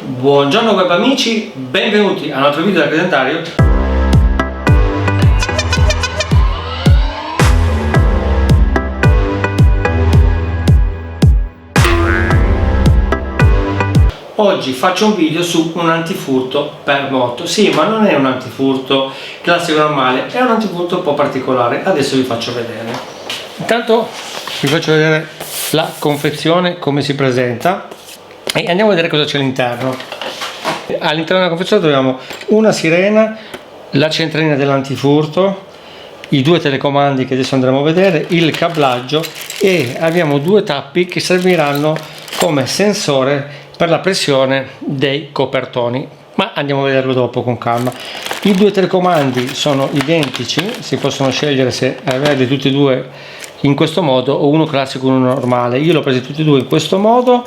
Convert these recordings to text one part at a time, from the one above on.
Buongiorno web amici, benvenuti a un altro video da Credentario. Oggi faccio un video su un antifurto per moto. Sì, ma non è un antifurto classico normale, è un antifurto un po' particolare. Adesso vi faccio vedere. Intanto vi faccio vedere la confezione, come si presenta, e andiamo a vedere cosa c'è all'interno. All'interno della confezione troviamo una sirena, la centralina dell'antifurto, i due telecomandi che adesso andremo a vedere, il cablaggio, e abbiamo due tappi che serviranno come sensore per la pressione dei copertoni, ma andiamo a vederlo dopo con calma. I due telecomandi sono identici, si possono scegliere se averli tutti e due in questo modo o uno classico e uno normale. Io l'ho presi tutti e due in questo modo.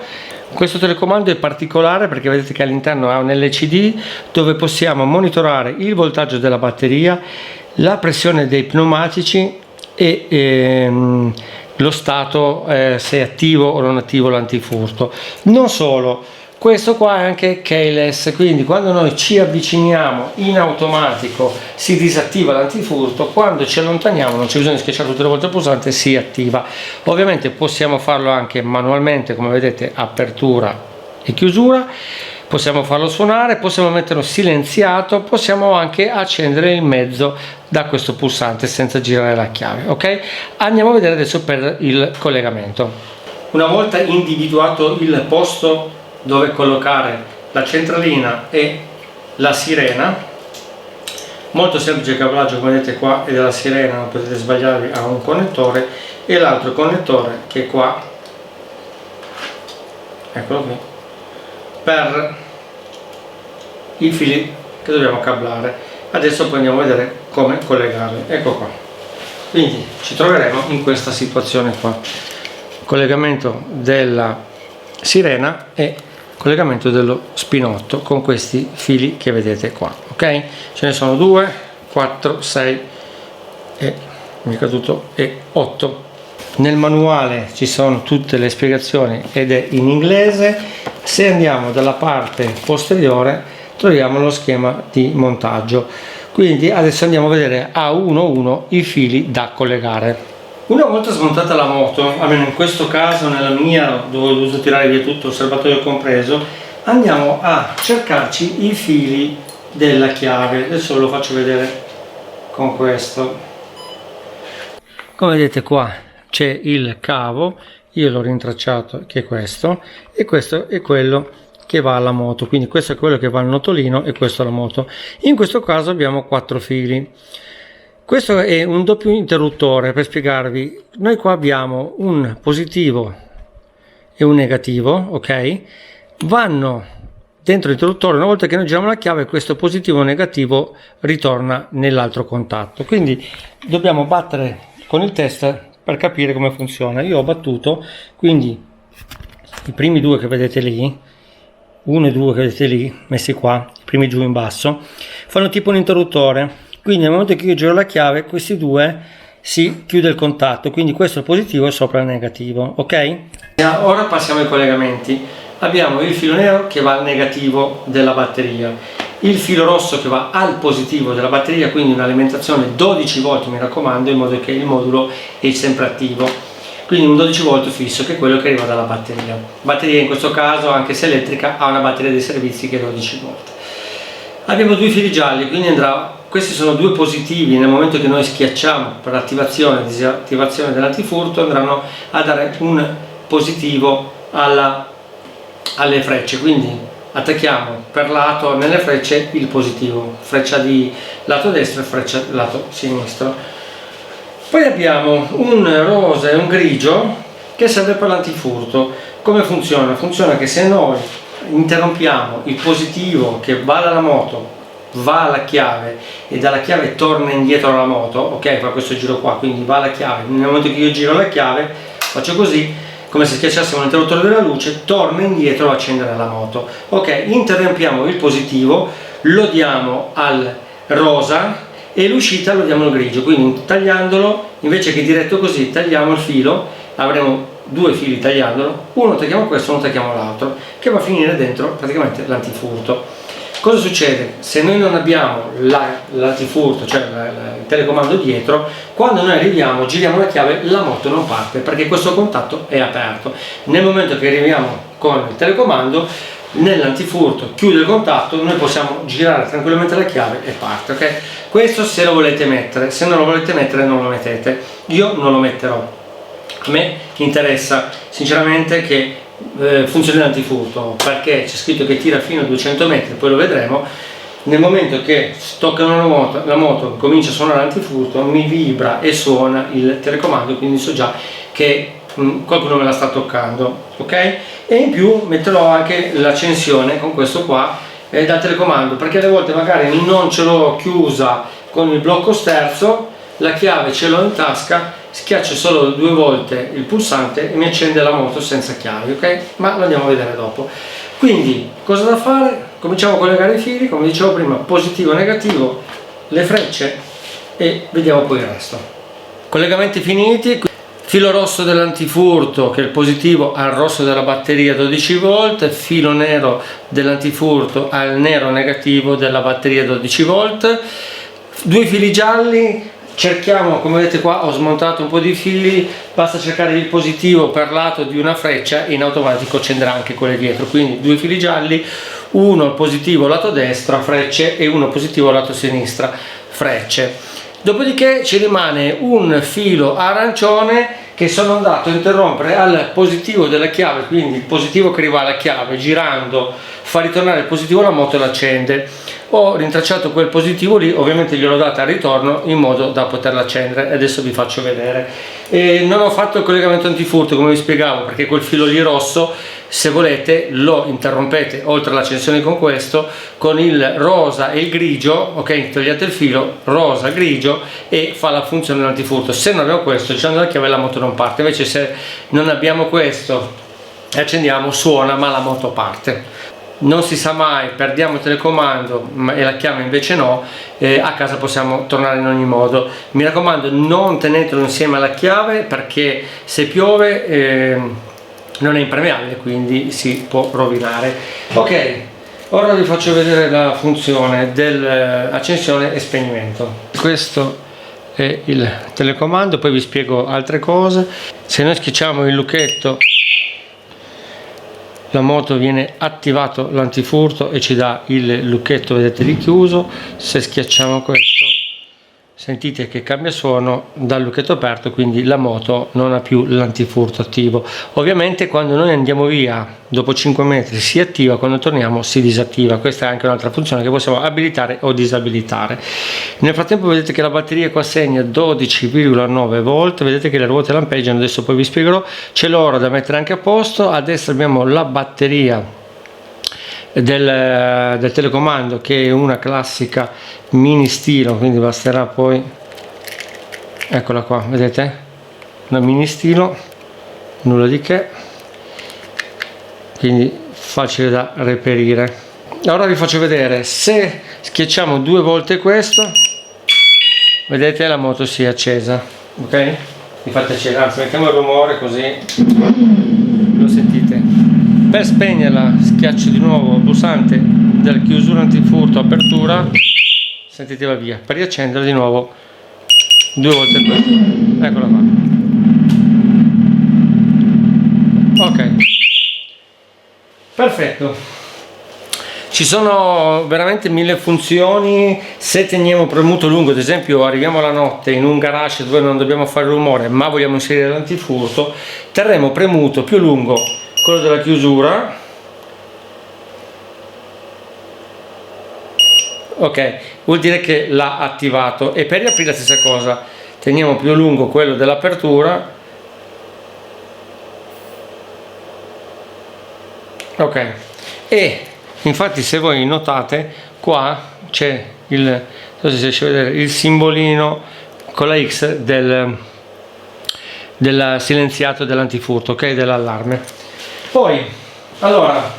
Questo telecomando è particolare perché vedete che all'interno ha un LCD dove possiamo monitorare il voltaggio della batteria, la pressione dei pneumatici e lo stato, se è attivo o non attivo l'antifurto. Non solo, questo qua è anche keyless, quindi quando noi ci avviciniamo in automatico si disattiva l'antifurto, quando ci allontaniamo non c'è bisogno di schiacciare tutte le volte il pulsante, si attiva. Ovviamente possiamo farlo anche manualmente, come vedete, apertura e chiusura, possiamo farlo suonare, possiamo metterlo silenziato, possiamo anche accendere il mezzo da questo pulsante senza girare la chiave. Ok, andiamo a vedere adesso per il collegamento. Una volta individuato il posto dove collocare la centralina e la sirena, molto semplice il cablaggio, come vedete qua è della sirena, non potete sbagliarvi, a un connettore, e l'altro connettore che è qua, eccolo qui, per i fili che dobbiamo cablare. Adesso poi andiamo a vedere come collegarli. Ecco qua, quindi ci troveremo in questa situazione qua: collegamento della sirena e collegamento dello spinotto con questi fili che vedete qua. Ok, ce ne sono 2, 4, 6 e mi è caduto e 8. Nel manuale ci sono tutte le spiegazioni ed è in inglese. Se andiamo dalla parte posteriore troviamo lo schema di montaggio, quindi adesso andiamo a vedere a uno i fili da collegare. Una volta smontata la moto, almeno in questo caso nella mia, dove ho dovuto tirare via tutto il serbatoio compreso, andiamo a cercarci i fili della chiave. Adesso ve lo faccio vedere con questo. Come vedete qua c'è il cavo, io l'ho rintracciato, che è questo, e questo è quello che va alla moto, quindi questo è quello che va al notolino e questo alla moto. In questo caso abbiamo 4 fili. Questo è un doppio interruttore, per spiegarvi. Noi qua abbiamo un positivo e un negativo, ok? Vanno dentro l'interruttore, una volta che noi giriamo la chiave questo positivo o negativo ritorna nell'altro contatto, quindi dobbiamo battere con il test per capire come funziona. Io ho battuto, quindi i primi due che vedete lì, 1 e 2 che vedete lì messi qua, i primi giù in basso, fanno tipo un interruttore, quindi nel momento che io giro la chiave questi due si chiude il contatto, quindi questo è il positivo sopra il negativo. Ok, ora passiamo ai collegamenti. Abbiamo il filo nero che va al negativo della batteria, il filo rosso che va al positivo della batteria, quindi un'alimentazione 12 volt, mi raccomando, in modo che il modulo è sempre attivo. Quindi un 12 volt fisso, che è quello che arriva dalla batteria. Batteria in questo caso, anche se elettrica, ha una batteria dei servizi che è 12 volt. Abbiamo due fili gialli, quindi questi sono due positivi. Nel momento che noi schiacciamo per attivazione e disattivazione dell'antifurto, andranno a dare un positivo alle frecce, quindi attacchiamo per lato nelle frecce il positivo, freccia di lato destro e freccia lato sinistro. Poi abbiamo un rosa e un grigio che serve per l'antifurto. Come funziona? Funziona che se noi interrompiamo il positivo che va dalla moto, va alla chiave e dalla chiave torna indietro alla moto, ok, fa questo giro qua, quindi va alla chiave, nel momento che io giro la chiave faccio così, come se schiacciassimo l'interruttore della luce, torna indietro a accendere la moto. Ok, interrompiamo il positivo, lo diamo al rosa e l'uscita lo diamo al grigio, quindi tagliandolo, invece che diretto così, tagliamo il filo, avremo due fili tagliandolo, uno tagliamo questo, uno tagliamo l'altro, che va a finire dentro praticamente l'antifurto. Cosa succede? Se noi non abbiamo l'antifurto, cioè il telecomando dietro, quando noi arriviamo, giriamo la chiave, la moto non parte perché questo contatto è aperto. Nel momento che arriviamo con il telecomando, nell'antifurto chiude il contatto, noi possiamo girare tranquillamente la chiave e parte, ok? Questo se lo volete mettere, se non lo volete mettere non lo mettete. Io non lo metterò. A me interessa sinceramente che funzioni l'antifurto, perché c'è scritto che tira fino a 200 metri, poi lo vedremo. Nel momento che toccano la moto comincia a suonare l'antifurto, mi vibra e suona il telecomando, quindi so già che qualcuno me la sta toccando, ok? E in più metterò anche l'accensione con questo qua dal telecomando, perché alle volte magari non ce l'ho chiusa con il blocco sterzo, la chiave ce l'ho in tasca, schiaccio solo 2 volte il pulsante e mi accende la moto senza chiavi, ok? Ma lo andiamo a vedere dopo. Quindi cosa da fare? Cominciamo a collegare i fili, come dicevo prima, positivo e negativo, le frecce, e vediamo poi il resto. Collegamenti finiti. Filo rosso dell'antifurto, che è il positivo, al rosso della batteria 12 volt, filo nero dell'antifurto al nero negativo della batteria 12 volt, 2 fili gialli. Cerchiamo, come vedete qua ho smontato un po' di fili, basta cercare il positivo per lato di una freccia e in automatico accenderà anche quelle dietro, quindi 2 fili gialli, uno positivo lato destra, frecce, e uno positivo lato sinistra, frecce. Dopodiché ci rimane un filo arancione che sono andato a interrompere al positivo della chiave, quindi il positivo che arriva alla chiave, girando fa ritornare il positivo alla moto e l'accende. Ho rintracciato quel positivo lì, ovviamente gliel'ho data al ritorno in modo da poterla accendere, e adesso vi faccio vedere. E non ho fatto il collegamento antifurto come vi spiegavo, perché quel filo lì rosso, se volete, lo interrompete oltre l'accensione con questo, con il rosa e il grigio, ok? Togliete il filo, rosa, grigio, e fa la funzione dell'antifurto. Se non abbiamo questo, accendo la chiave e la moto non parte. Invece se non abbiamo questo e accendiamo, suona ma la moto parte. Non si sa mai, perdiamo il telecomando e la chiave invece no, a casa possiamo tornare in ogni modo. Mi raccomando, non tenetelo insieme alla chiave, perché se piove non è impermeabile, quindi si può rovinare. Ok, ora vi faccio vedere la funzione dell'accensione e spegnimento. Questo è il telecomando, poi vi spiego altre cose. Se noi schiacciamo il lucchetto, la moto viene attivato l'antifurto e ci dà il lucchetto, vedete, richiuso. Se schiacciamo questo, sentite che cambia suono dal lucchetto aperto, quindi la moto non ha più l'antifurto attivo. Ovviamente quando noi andiamo via dopo 5 metri si attiva, quando torniamo si disattiva. Questa è anche un'altra funzione che possiamo abilitare o disabilitare. Nel frattempo vedete che la batteria qua segna 12,9 volt, vedete che le ruote lampeggiano, adesso poi vi spiegherò. C'è l'ora da mettere anche a posto. A destra abbiamo la batteria del telecomando, che è una classica mini stilo, quindi basterà poi, eccola qua, vedete, una mini stilo, nulla di che, quindi facile da reperire. Ora vi faccio vedere, se schiacciamo 2 volte questo, vedete, la moto si è accesa, ok? Infatti accesa, anzi mettiamo il rumore così lo sentite. Per spegnerla schiaccio di nuovo il pulsante della chiusura antifurto apertura, sentite, va via. Per riaccenderla di nuovo 2 volte questo, eccola qua. Ok, perfetto. Ci sono veramente 1000 funzioni. Se teniamo premuto lungo, ad esempio arriviamo la notte in un garage dove non dobbiamo fare rumore ma vogliamo inserire l'antifurto, terremo premuto più lungo quello della chiusura, ok, vuol dire che l'ha attivato. E per riaprire la stessa cosa, teniamo più lungo quello dell'apertura, ok. E infatti se voi notate qua c'è il, non so se si riesce a vedere, il simbolino con la X del silenziato dell'antifurto, ok, dell'allarme. Poi, allora,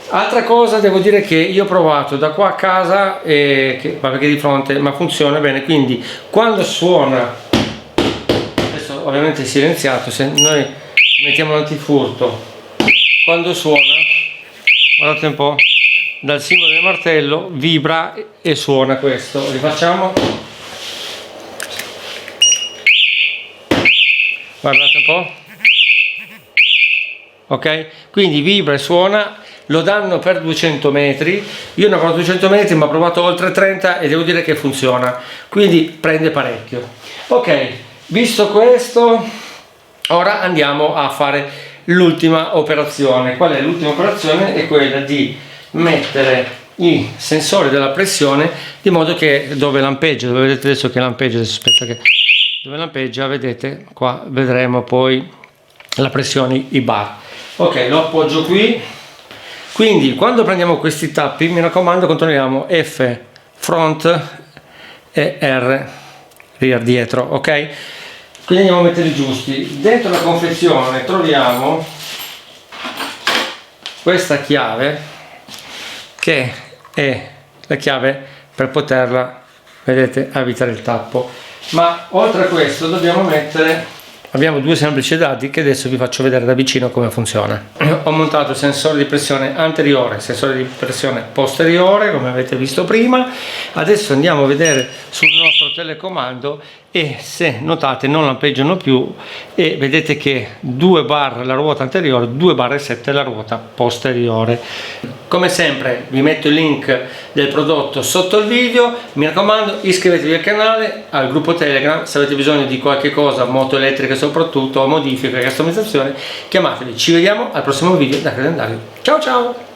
altra cosa, devo dire che io ho provato da qua a casa, perché di fronte, ma funziona bene. Quindi quando suona, adesso ovviamente è silenziato, se noi mettiamo l'antifurto, quando suona, guardate un po', dal simbolo del martello vibra e suona questo. Rifacciamo, guardate un po', ok? Quindi vibra e suona. Lo danno per 200 metri, io ne ho provato 200 metri ma ho provato oltre 30 e devo dire che funziona, quindi prende parecchio. Ok, visto questo, ora andiamo a fare l'ultima operazione. Qual è l'ultima operazione? È quella di mettere i sensori della pressione, di modo che dove lampeggia, dove vedete adesso che lampeggia, adesso aspetta che dove lampeggia, vedete qua, vedremo poi la pressione, i bar. Ok, lo appoggio qui. Quindi quando prendiamo questi tappi, mi raccomando, controlliamo F front e R rear dietro, ok? Quindi andiamo a metterli giusti. Dentro la confezione troviamo questa chiave, che è la chiave per poterla, vedete, avvitare il tappo. Ma oltre a questo dobbiamo mettere, abbiamo due semplici dadi che adesso vi faccio vedere da vicino come funziona. Ho montato il sensore di pressione anteriore, sensore di pressione posteriore, come avete visto prima. Adesso andiamo a vedere sul nostro telecomando e se notate non lampeggiano più e vedete che 2 bar la ruota anteriore, 2 bar e 7 la ruota posteriore. Come sempre vi metto il link del prodotto sotto il video, mi raccomando iscrivetevi al canale, al gruppo Telegram, se avete bisogno di qualche cosa, moto elettriche soprattutto, modifiche, customizzazione, chiamatevi. Ci vediamo al prossimo video da Credendario. Ciao ciao!